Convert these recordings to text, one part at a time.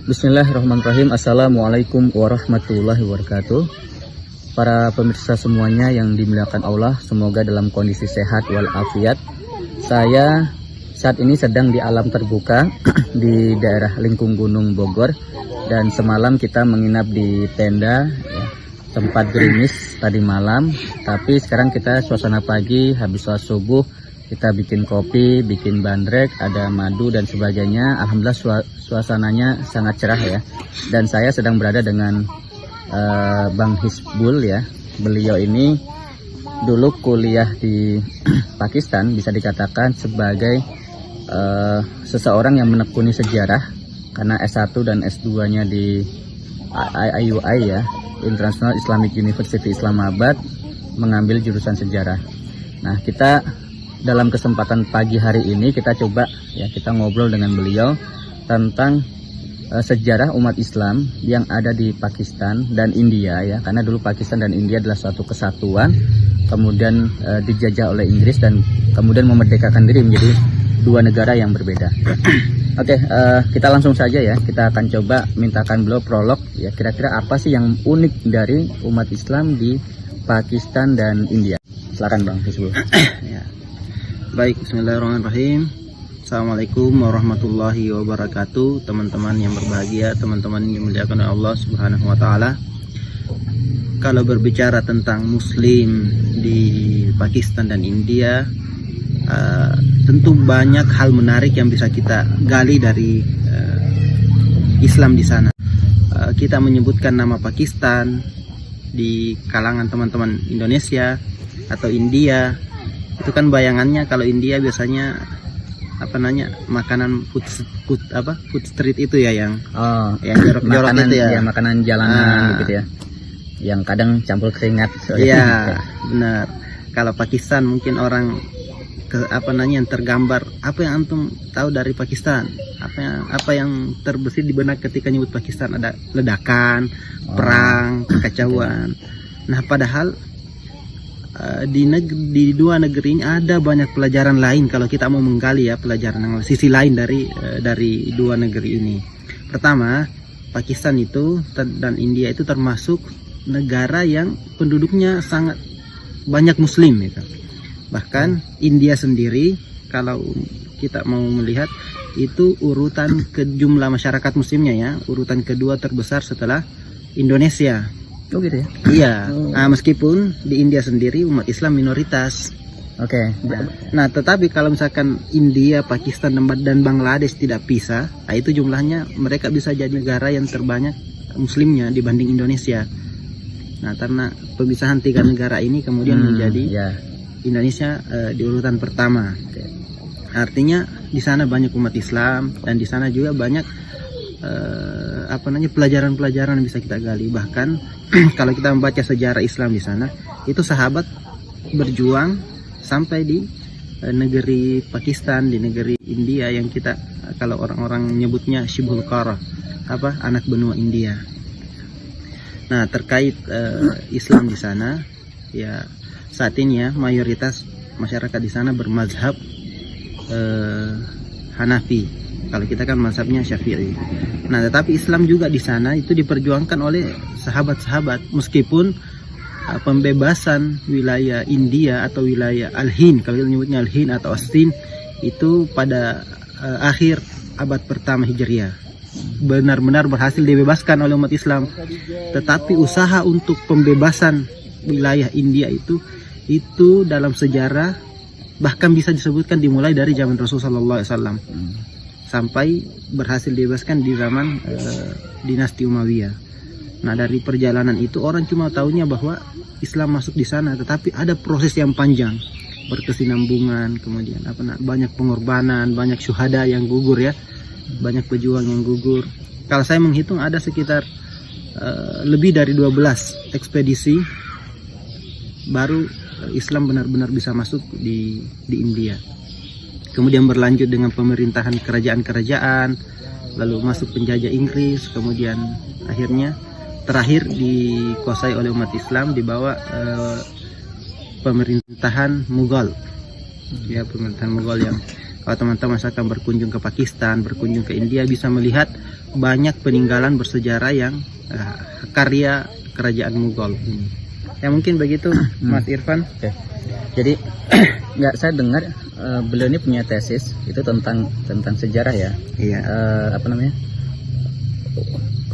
Bismillahirrahmanirrahim. Assalamualaikum warahmatullahi wabarakatuh. Para pemirsa semuanya yang dimuliakan Allah, semoga dalam kondisi sehat walafiat. Saya saat ini sedang di alam terbuka di daerah Lingkung Gunung Bogor, dan semalam kita menginap di tenda ya. Sempat gerimis tadi malam, tapi sekarang kita suasana pagi habis sholat subuh, kita bikin kopi, bikin bandrek, ada madu dan sebagainya. Alhamdulillah suasananya sangat cerah ya. Dan saya sedang berada dengan Bang Hisbul ya. Beliau ini dulu kuliah di Pakistan, bisa dikatakan sebagai seseorang yang menekuni sejarah karena S1 dan S2-nya di IUI ya, International Islamic University Islamabad, mengambil jurusan sejarah. Nah, kita dalam kesempatan pagi hari ini kita coba ya, kita ngobrol dengan beliau tentang sejarah umat Islam yang ada di Pakistan dan India ya, karena dulu Pakistan dan India adalah suatu kesatuan, kemudian dijajah oleh Inggris dan kemudian memerdekakan diri menjadi dua negara yang berbeda. Oke, kita langsung saja ya, kita akan coba mintakan beliau prolog ya, kira-kira apa sih yang unik dari umat Islam di Pakistan dan India. Silakan Bang Hisbul. Ya. Baik, bismillahirrahmanirrahim. Assalamualaikum warahmatullahi wabarakatuh. Teman-teman yang berbahagia, teman-teman yang dimuliakan oleh Allah Subhanahu wa taala. Kalau berbicara tentang muslim di Pakistan dan India, tentu banyak hal menarik yang bisa kita gali dari Islam di sana. Kita menyebutkan nama Pakistan di kalangan teman-teman Indonesia atau India, itu kan bayangannya kalau India biasanya makanan food street itu ya, yang jorok-jorok itu ya, makanan jalanan gitu ya, yang kadang campur keringat. Iya, benar. Kalau Pakistan mungkin orang yang tergambar, apa yang antum tahu dari Pakistan, apa yang terbesit di benak ketika nyebut Pakistan? Ada ledakan, perang, kekacauan. Nah, padahal di dua negeri ini ada banyak pelajaran lain kalau kita mau menggali ya, pelajaran yang sisi lain dari dua negeri ini. Pertama, Pakistan itu dan India itu termasuk negara yang penduduknya sangat banyak muslim gitu. Bahkan India sendiri, kalau kita mau melihat, itu urutan ke jumlah masyarakat muslimnya ya, urutan kedua terbesar setelah Indonesia. Oh gitu ya? Iya. Nah, meskipun di India sendiri umat Islam minoritas. Oke. Nah, tetapi kalau misalkan India, Pakistan dan Bangladesh tidak pisah, nah itu jumlahnya mereka bisa jadi negara yang terbanyak muslimnya dibanding Indonesia. Nah, karena pemisahan tiga negara ini kemudian menjadi Indonesia di urutan pertama. Artinya di sana banyak umat Islam dan di sana juga banyak pelajaran-pelajaran yang bisa kita gali. Bahkan kalau kita membaca sejarah Islam di sana, itu sahabat berjuang sampai di negeri Pakistan, di negeri India yang kita kalau orang-orang menyebutnya Shibhul Qara, anak benua India. Nah, terkait Islam di sana ya, saat ini ya mayoritas masyarakat di sana bermazhab Hanafi. Kalau kita kan mazhabnya Syafi'i. Nah, tetapi Islam juga di sana itu diperjuangkan oleh sahabat-sahabat, meskipun pembebasan wilayah India atau wilayah Al-Hind, kalau kita menyebutnya Al-Hind atau Astin, itu pada akhir abad pertama Hijriah benar-benar berhasil dibebaskan oleh umat Islam. Tetapi usaha untuk pembebasan wilayah India itu dalam sejarah bahkan bisa disebutkan dimulai dari zaman Rasulullah SAW sampai berhasil dibebaskan di zaman dinasti Umayyah. Nah, dari perjalanan itu orang cuma tahunya bahwa Islam masuk di sana, tetapi ada proses yang panjang, berkesinambungan, kemudian banyak pengorbanan, banyak syuhada yang gugur ya, banyak pejuang yang gugur. Kalau saya menghitung ada sekitar lebih dari 12 ekspedisi baru Islam benar-benar bisa masuk di India. Kemudian berlanjut dengan pemerintahan kerajaan-kerajaan, lalu masuk penjajah Inggris, kemudian akhirnya terakhir dikuasai oleh umat Islam di bawah pemerintahan Mughal. Ya, pemerintahan Mughal yang kalau teman-teman misalkan berkunjung ke Pakistan, berkunjung ke India, bisa melihat banyak peninggalan bersejarah yang karya kerajaan Mughal ini. Ya mungkin begitu, Mas Irfan. Oke. Jadi nggak, saya dengar beliau ini punya tesis itu tentang sejarah ya. Iya. Apa namanya?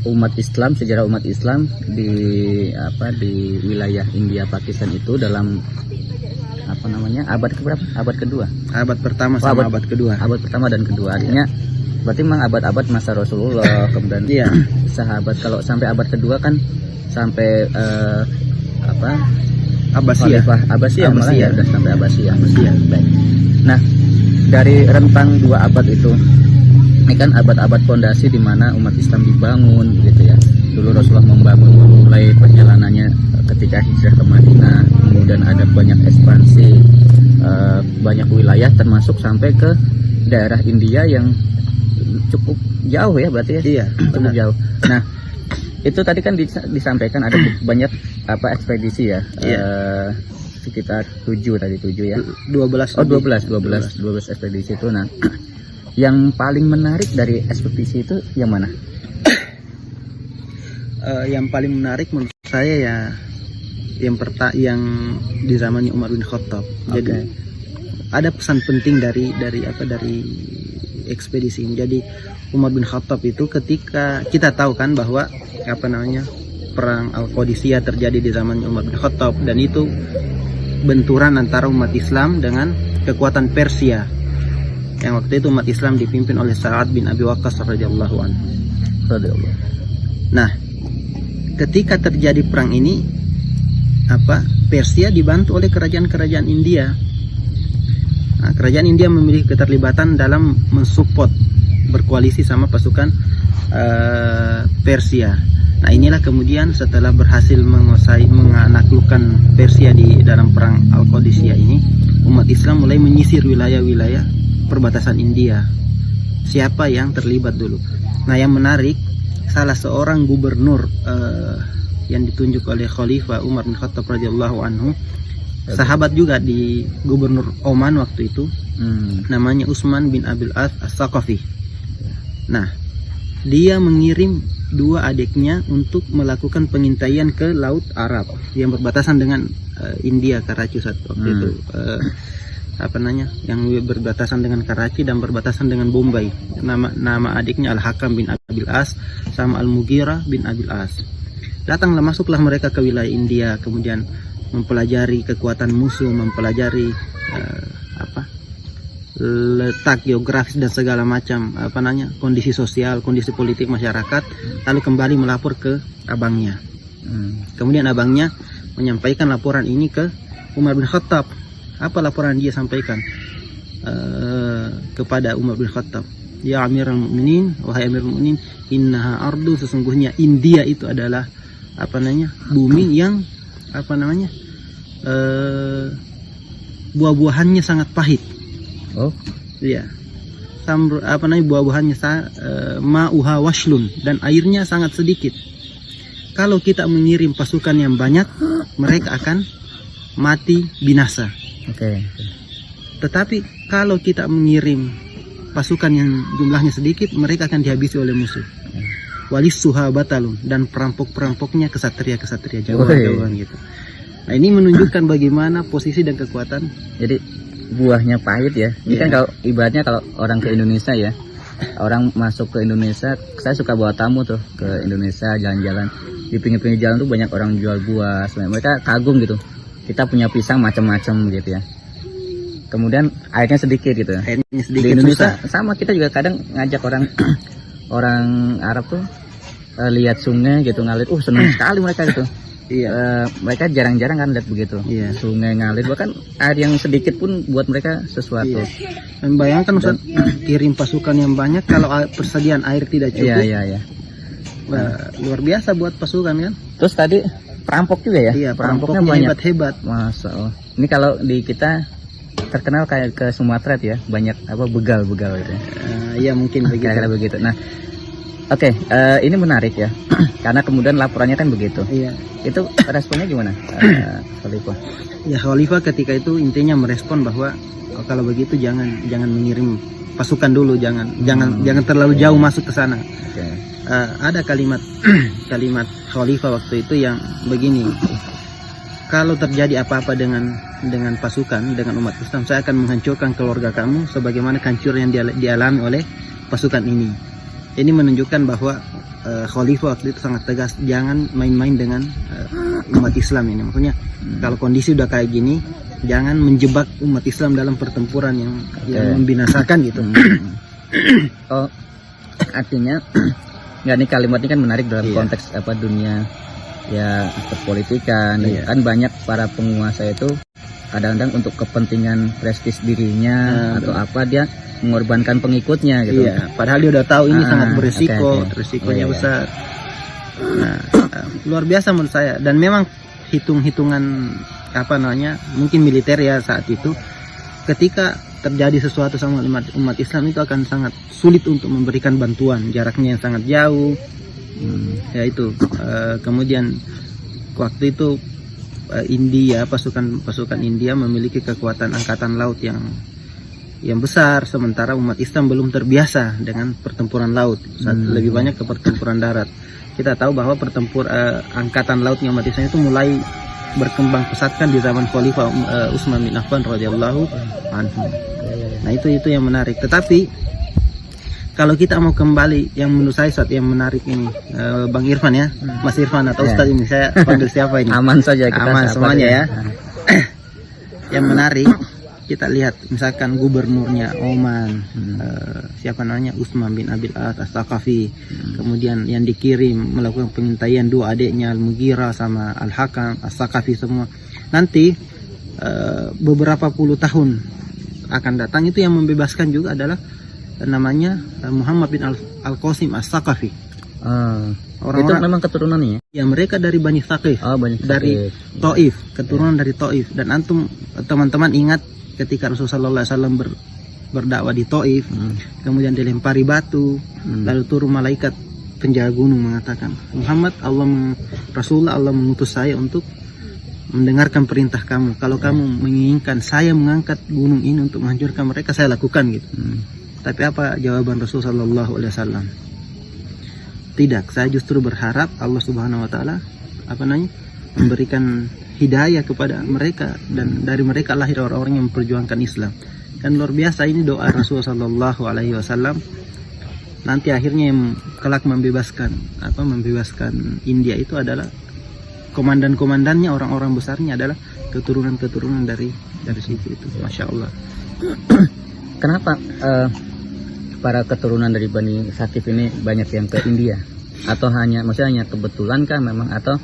Umat Islam, sejarah umat Islam di wilayah India Pakistan itu dalam abad keberapa? Abad kedua. Abad pertama sama abad kedua. Abad pertama dan kedua. Artinya berarti memang abad-abad masa Rasulullah, kemudian Iya. sahabat. Kalau sampai abad kedua kan sampai Abbasiyah. Abbasiyah malah ya, udah sampai Abbasiyah. Baik. Nah, dari rentang 2 abad itu, ini kan abad-abad fondasi di mana umat Islam dibangun gitu ya. Dulu Rasulullah memulai perjalanannya ketika hijrah ke Madinah, kemudian ada banyak ekspansi, banyak wilayah termasuk sampai ke daerah India yang cukup jauh ya berarti ya. Iya, cukup jauh. Nah, itu tadi kan disampaikan ada banyak ekspedisi ya. Iya. Sekitar 7 ya. 12 ekspedisi itu. Nah, yang paling menarik dari ekspedisi itu yang mana? Yang paling menarik menurut saya ya yang di zamannya Umar bin Khattab. Jadi ada pesan penting dari ekspedisi ini. Jadi Umar bin Khattab itu ketika kita tahu kan bahwa perang Al-Qadisiyah terjadi di zamannya Umar bin Khattab, dan itu benturan antara umat Islam dengan kekuatan Persia. Yang waktu itu umat Islam dipimpin oleh Sa'ad bin Abi Waqqas radhiyallahu anhu. Nah, ketika terjadi perang ini, Persia dibantu oleh kerajaan-kerajaan India. Nah, kerajaan India memiliki keterlibatan dalam mensupport, berkoalisi sama pasukan Persia. Nah, inilah kemudian setelah berhasil menaklukkan Persia di dalam perang Al-Qadisiyah ini, umat Islam mulai menyisir wilayah-wilayah perbatasan India. Siapa yang terlibat dulu? Nah, yang menarik, salah seorang gubernur yang ditunjuk oleh Khalifah Umar bin Khattab radhiyallahu anhu, sahabat juga di gubernur Oman waktu itu, namanya Utsman bin Abil As As-Saqafi. Nah, dia mengirim 2 adiknya untuk melakukan pengintaian ke Laut Arab yang berbatasan dengan India, Karachi waktu itu. Yang berbatasan dengan Karachi dan berbatasan dengan Bombay. Nama adiknya Al-Hakam bin Abil As sama Al-Mughirah bin Abil As. Masuklah mereka ke wilayah India, kemudian mempelajari kekuatan musuh, mempelajari letak geografis dan segala macam kondisi sosial, kondisi politik masyarakat, lalu kembali melapor ke abangnya. Kemudian abangnya menyampaikan laporan ini ke Umar bin Khattab. Apa laporan dia sampaikan kepada Umar bin Khattab? Ya Amirul Mukminin, wahai Amirul Mukminin, innaha ardu, sesungguhnya India itu adalah bumi yang buah-buahannya sangat pahit. Oh, iya. Buah-buahannya ma'uha washlun, dan airnya sangat sedikit. Kalau kita mengirim pasukan yang banyak, mereka akan mati binasa. Tetapi kalau kita mengirim pasukan yang jumlahnya sedikit, mereka akan dihabisi oleh musuh. Walis suha batalun, dan perampok-perampoknya kesatria Jawa gitu. Nah, ini menunjukkan bagaimana posisi dan kekuatan. Jadi buahnya pahit ya. Ini kan kalau ibaratnya kalau orang ke Indonesia ya, orang masuk ke Indonesia, saya suka bawa tamu tuh ke Indonesia jalan-jalan. Di pinggir-pinggir jalan tuh banyak orang jual buah. Mereka kagum gitu. Kita punya pisang macam-macam gitu ya. Kemudian airnya sedikit gitu. Airnya sedikit. Di Indonesia sama, kita juga kadang ngajak orang Arab tuh lihat sungai gitu ngalir. Senang sekali mereka gitu. Iya. Mereka jarang-jarang kan lihat begitu. Iya. Sungai ngalir, bahkan air yang sedikit pun buat mereka sesuatu. Iya. Dan bayangkan Ustaz, kirim pasukan yang banyak, kalau persediaan air tidak cukup. Iya. Luar biasa buat pasukan kan. Terus tadi perampok juga ya? Iya, perampoknya banyak. hebat. Masa Allah. Ini kalau di kita terkenal kayak ke Sumatera ya, banyak begal gitu. Iya mungkin begitu. Kayak begitu. Nah, Oke, ini menarik ya, karena kemudian laporannya kan begitu. Iya. Itu responnya gimana, Khalifah? Ya Khalifah ketika itu intinya merespon bahwa kalau begitu jangan mengirim pasukan dulu, jangan terlalu jauh masuk ke sana. Oke. Ada kalimat Khalifah waktu itu yang begini, kalau terjadi apa-apa dengan pasukan, dengan umat Islam, saya akan menghancurkan keluarga kamu sebagaimana kehancuran yang dialami oleh pasukan ini. Ini menunjukkan bahwa Khalifah waktu itu sangat tegas, jangan main-main dengan umat Islam ini. Maksudnya kalau kondisi udah kayak gini, jangan menjebak umat Islam dalam pertempuran yang membinasakan gitu. Oh, artinya nggak, nih kalimat ini kan menarik dalam Iya. konteks apa dunia ya perpolitikan. Iya. Kan banyak para penguasa itu kadang-kadang untuk kepentingan prestis dirinya atau apa dia mengorbankan pengikutnya gitu. Iya, padahal dia udah tahu ini sangat berisiko, oke. risikonya Iya, iya. besar. Nah, luar biasa menurut saya, dan memang hitung-hitungan mungkin militer ya saat itu, ketika terjadi sesuatu sama umat Islam itu akan sangat sulit untuk memberikan bantuan, jaraknya yang sangat jauh. Ya itu. Kemudian waktu itu India, pasukan India memiliki kekuatan angkatan laut yang besar, sementara umat Islam belum terbiasa dengan pertempuran laut. Lebih banyak ke pertempuran darat. Kita tahu bahwa angkatan lautnya umat Islam itu mulai berkembang pesat kan di zaman Khalifah Utsman bin Affan radhiyallahu anhu. Nah itu yang menarik. Tetapi kalau kita mau kembali, yang menurut saya saat yang menarik ini, Bang Irfan ya, Mas Irfan atau Ustadz ini, saya panggil siapa ini? Aman saja kita, aman semuanya ya. Nah. Yang menarik, kita lihat misalkan gubernurnya Oman, siapa namanya, Utsman bin Abil As As-Saqafi, kemudian yang dikirim melakukan pengintaian dua adiknya Al-Mughirah sama Al-Hakam As-Saqafi semua. Nanti beberapa puluh tahun akan datang, itu yang membebaskan juga adalah namanya Muhammad bin Al-Qasim As-Saqafi. Itu memang keturunannya ya? Ya, mereka dari Bani Thaqif, dari Taif, keturunan dari Taif. Dan antum teman-teman ingat ketika Rasulullah SAW berdakwah di Taif, kemudian dilempari batu, lalu turun malaikat penjaga gunung mengatakan, Muhammad, Rasulullah Allah mengutus saya untuk mendengarkan perintah kamu. Kalau kamu menginginkan saya mengangkat gunung ini untuk menghancurkan mereka, saya lakukan gitu. Tapi apa jawaban Rasulullah SAW? Tidak, saya justru berharap Allah Subhanahu Wa Taala memberikan hidayah kepada mereka, dan dari mereka lahir orang-orang yang memperjuangkan Islam. Dan luar biasa ini doa Rasulullah Shallallahu Alaihi Wasallam. Nanti akhirnya yang kelak membebaskan India itu adalah komandan-komandannya, orang-orang besarnya adalah keturunan-keturunan dari situ itu. Masya Allah. Kenapa para keturunan dari Bani Thaqif ini banyak yang ke India? Atau maksudnya hanya kebetulan kah memang, atau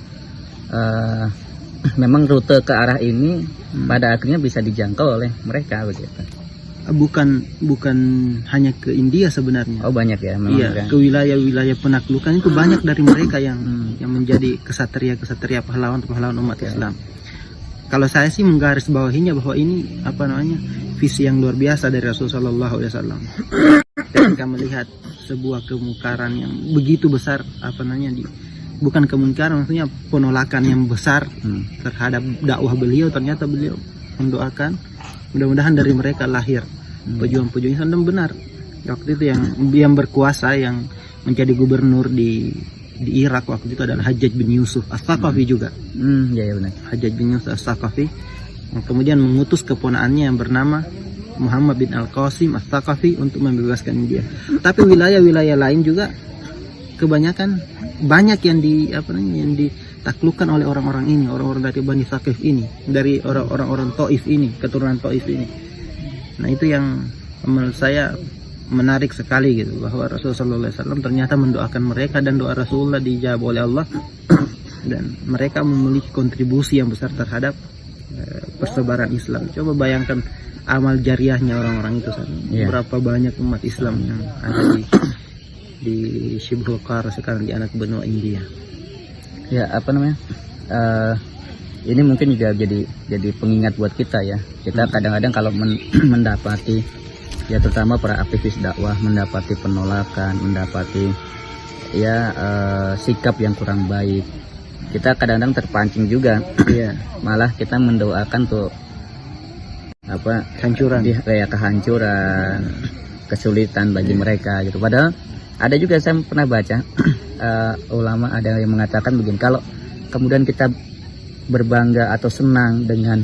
memang rute ke arah ini pada akhirnya bisa dijangkau oleh mereka begitu? Bukan hanya ke India sebenarnya. Oh, banyak ya memang. Iya, kan? ke wilayah-wilayah penaklukan itu banyak dari mereka yang menjadi kesatria pahlawan umat Islam. Kalau saya sih menggarisbawahinya bahwa ini visi yang luar biasa dari Rasulullah SAW. Ketika melihat sebuah kemungkaran yang begitu besar, bukan kemungkaran, maksudnya penolakan yang besar terhadap dakwah beliau, ternyata beliau mendoakan mudah-mudahan dari mereka lahir pejuang-pejuang Islam. Dan benar, waktu itu yang berkuasa, yang menjadi gubernur di Irak waktu itu adalah Hajjaj bin Yusuf As-Saqafi juga. Ya benar. Hajjaj bin Yusuf As-Saqafi yang kemudian mengutus keponakannya yang bernama Muhammad bin Al-Qasim As-Saqafi untuk membebaskan India. Tapi wilayah-wilayah lain juga kebanyakan banyak yang ditaklukkan oleh orang-orang ini, orang-orang dari Bani Thaqif ini, dari orang-orang Taif ini, keturunan Taif ini. Nah itu yang menurut saya menarik sekali gitu, bahwa Rasulullah SAW ternyata mendoakan mereka, dan doa Rasulullah dijawab oleh Allah, dan mereka memiliki kontribusi yang besar terhadap persebaran Islam. Coba bayangkan amal jariahnya orang-orang itu, berapa banyak umat Islam yang ada di Shibhul Qara sekarang, di anak benua India. Ya ini mungkin juga jadi pengingat buat kita ya. Kita kadang-kadang kalau mendapati ya, terutama para aktivis dakwah, mendapati penolakan, mendapati sikap yang kurang baik. Kita kadang-kadang terpancing juga. Iya. Malah kita mendoakan tuh Kehancuran. kehancuran, kesulitan bagi mereka gitu. Padahal ada juga, saya pernah baca ulama ada yang mengatakan begini, kalau kemudian kita berbangga atau senang dengan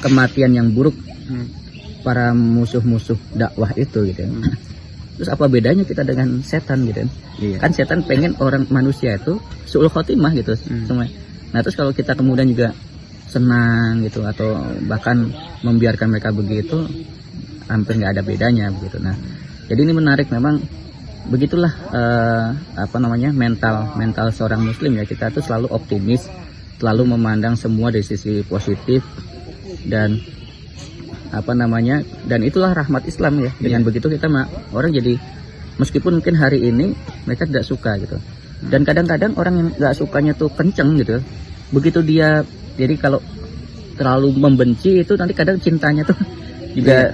kematian yang buruk para musuh-musuh dakwah itu gitu. Terus apa bedanya kita dengan setan gitu? Iya. Kan setan pengen orang manusia itu su'ul khotimah gitu semua. Nah terus kalau kita kemudian juga senang gitu atau bahkan membiarkan mereka begitu, hampir nggak ada bedanya begitu. Nah jadi ini menarik memang, begitulah mental seorang muslim ya. Kita tuh selalu optimis, selalu memandang semua dari sisi positif, dan dan itulah rahmat Islam ya. Dengan begitu kita orang jadi, meskipun mungkin hari ini mereka tidak suka gitu, dan kadang-kadang orang yang nggak sukanya tuh kenceng gitu, begitu dia, jadi kalau terlalu membenci itu nanti kadang cintanya tuh juga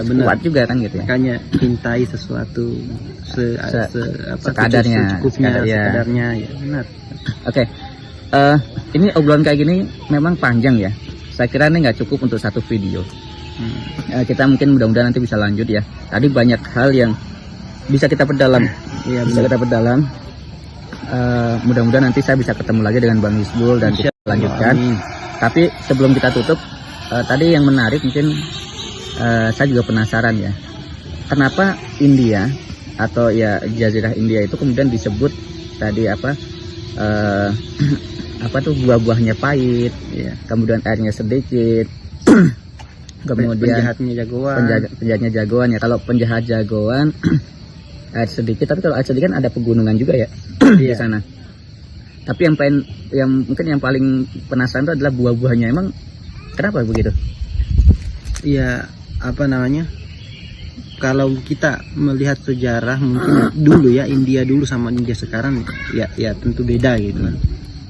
benar. kuat juga kan gitu ya. Makanya cintai sesuatu sekadarnya, sekadarnya ya benar. Oke. Ini obrolan kayak gini memang panjang ya. Saya kira ini nggak cukup untuk satu video. Kita mungkin mudah-mudahan nanti bisa lanjut ya. Tadi banyak hal yang bisa kita perdalam. Iya, bisa kita perdalam. Mudah-mudahan nanti saya bisa ketemu lagi dengan Bang Isbul dan kita lanjutkan. Tapi sebelum kita tutup, tadi yang menarik mungkin saya juga penasaran ya. Kenapa India atau ya Jazirah India itu kemudian disebut tadi buah-buahnya pahit, kemudian airnya sedikit, kemudian penjahatnya jagoan ya. Kalau penjahat jagoan air sedikit, tapi kalau air sedikit kan ada pegunungan juga ya di sana. Tapi yang paling penasaran itu adalah buah-buahnya. Emang kenapa begitu? Iya, kalau kita melihat sejarah mungkin dulu ya, India dulu sama India sekarang ya tentu beda gitu kan.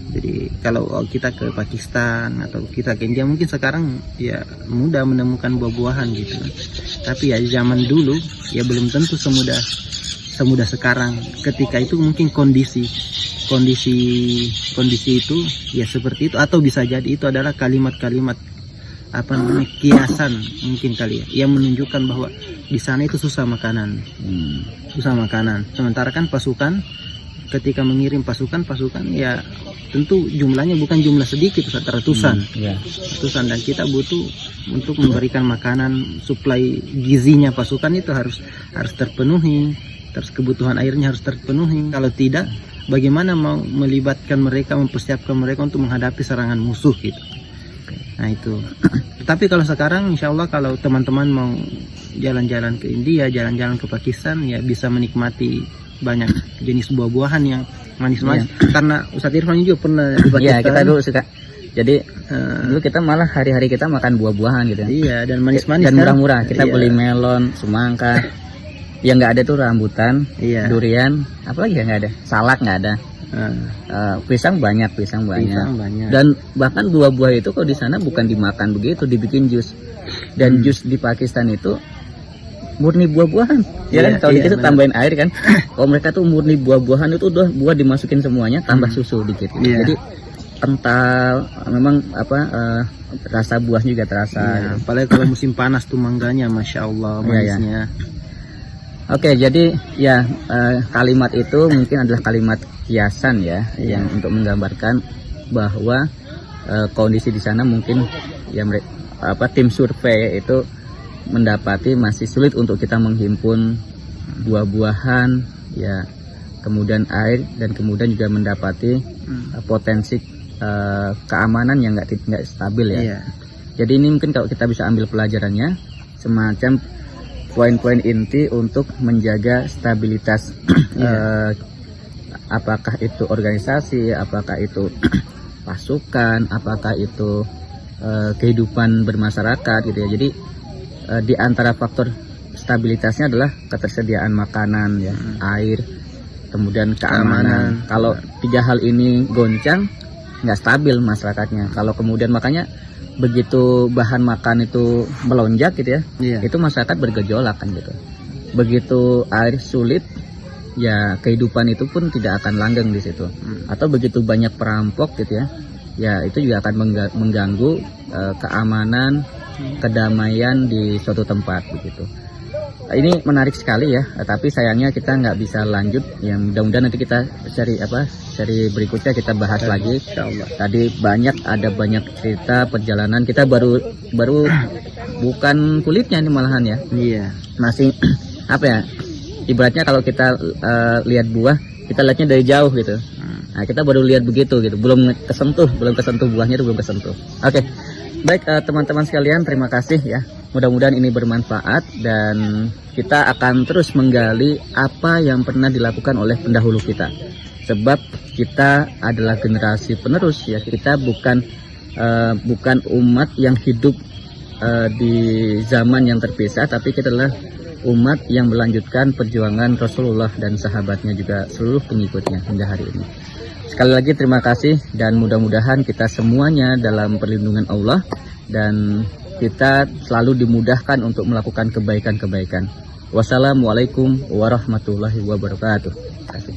Jadi kalau kita ke Pakistan atau kita ke India mungkin sekarang ya mudah menemukan buah-buahan gitu kan. Tapi ya zaman dulu ya belum tentu semudah sekarang. Ketika itu mungkin kondisi itu ya seperti itu, atau bisa jadi itu adalah kalimat-kalimat kiasan mungkin kali ya, yang menunjukkan bahwa di sana itu susah makanan. Sementara kan pasukan ketika mengirim pasukan ya tentu jumlahnya bukan jumlah sedikit, ratusan. Ratusan, dan kita butuh untuk memberikan makanan, suplai gizinya pasukan itu harus terpenuhi, terus kebutuhan airnya harus terpenuhi. Kalau tidak, bagaimana mau melibatkan mereka, mempersiapkan mereka untuk menghadapi serangan musuh gitu. Nah itu. Tapi kalau sekarang insya Allah kalau teman-teman mau jalan-jalan ke India, jalan-jalan ke Pakistan, ya bisa menikmati banyak jenis buah-buahan yang manis-manis. Karena Ustadz Irfan juga pernah di Pakistan. Iya, kita dulu suka. Jadi dulu kita malah hari-hari kita makan buah-buahan gitu. Iya, dan manis-manis dan kan? murah-murah. Kita beli melon, semangka. Yang nggak ada tuh rambutan, durian, apalagi ya nggak ada. Salak nggak ada. Pisang banyak. Dan bahkan buah-buah itu kalau di sana bukan dimakan begitu, dibikin jus. Dan jus di Pakistan itu murni buah-buahan, ya kan? Kalau kita tambahin air kan. Kalau mereka tuh murni buah-buahan, itu udah buah dimasukin semuanya, tambah susu dikit. Jadi kental, memang rasa buah juga terasa. Apalagi kalau musim panas tuh mangganya, masya Allah manisnya. Oke, jadi ya kalimat itu mungkin adalah kalimat kiasan ya, yang untuk menggambarkan bahwa kondisi di sana mungkin ya tim survei itu mendapati masih sulit untuk kita menghimpun buah-buahan ya, kemudian air, dan kemudian juga mendapati potensi keamanan yang nggak stabil ya. Jadi ini mungkin kalau kita bisa ambil pelajarannya, semacam poin-poin inti untuk menjaga stabilitas apakah itu organisasi, apakah itu pasukan, apakah itu kehidupan bermasyarakat gitu ya. Jadi di antara faktor stabilitasnya adalah ketersediaan makanan ya, air, kemudian keamanan. Kalau tiga hal ini goncang, nggak stabil masyarakatnya. Kalau kemudian makanya begitu bahan makan itu melonjak gitu ya, itu masyarakat bergejolak kan gitu. Begitu air sulit, ya kehidupan itu pun tidak akan langgeng di situ. Atau begitu banyak perampok gitu ya, ya itu juga akan mengganggu keamanan, kedamaian di suatu tempat begitu. Ini menarik sekali ya, tapi sayangnya kita nggak bisa lanjut. Yang mudah-mudahan nanti kita seri berikutnya kita bahas lagi. Insyaallah. Tadi ada banyak cerita perjalanan kita, baru bukan kulitnya ini malahan ya. Iya. Masih apa ya? Ibaratnya kalau kita lihat buah, kita lihatnya dari jauh gitu. Nah, kita baru lihat begitu gitu, belum kesentuh buahnya itu belum kesentuh. Oke. Baik teman-teman sekalian, terima kasih ya. Mudah-mudahan ini bermanfaat dan kita akan terus menggali apa yang pernah dilakukan oleh pendahulu kita. Sebab kita adalah generasi penerus ya. Kita bukan umat yang hidup di zaman yang terpisah, tapi kita adalah umat yang melanjutkan perjuangan Rasulullah dan sahabatnya, juga seluruh pengikutnya hingga hari ini. Sekali lagi terima kasih dan mudah-mudahan kita semuanya dalam perlindungan Allah dan kita selalu dimudahkan untuk melakukan kebaikan-kebaikan. Wassalamualaikum warahmatullahi wabarakatuh. Terima kasih.